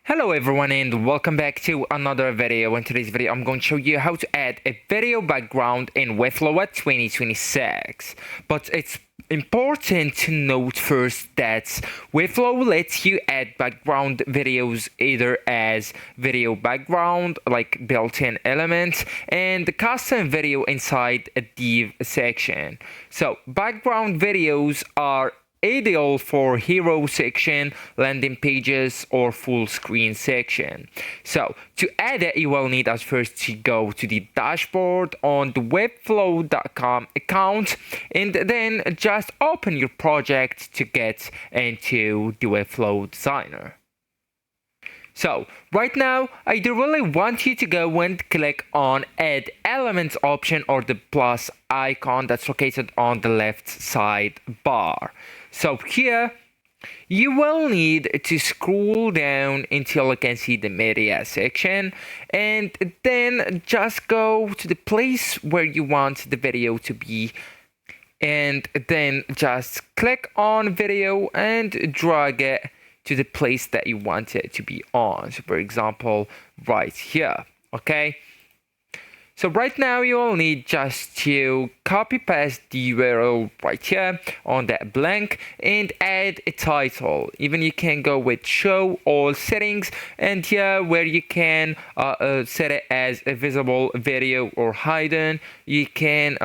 Hello everyone and welcome back to another video. In today's video I'm going to show you how to add a video background in Webflow 2026. But it's important to note first that Webflow lets you add background videos either as video background like built-in element and the custom video inside a div section. So background videos are ideal for hero section, landing pages, or full screen section. So to add it, you will need at first to go to the dashboard on the webflow.com account and then just open your project to get into the Webflow designer. So right now, I do really want you to go and click on Add Elements option or the plus icon that's located on the left side bar. So here, you will need to scroll down until you can see the media section and then just go to the place where you want the video to be and then just click on video and drag it to the place that you want it to be on. So for example, right here, okay? So right now you will need just to copy paste the URL right here on that blank and add a title. Even you can go with show all settings and here where you can set it as a visible video or hidden. You can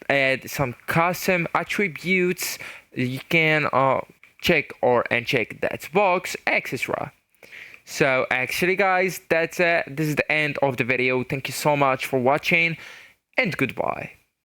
add some custom attributes. You can check or uncheck that box, etc. So actually guys, that's it. This is the end of the video. Thank you so much for watching and goodbye.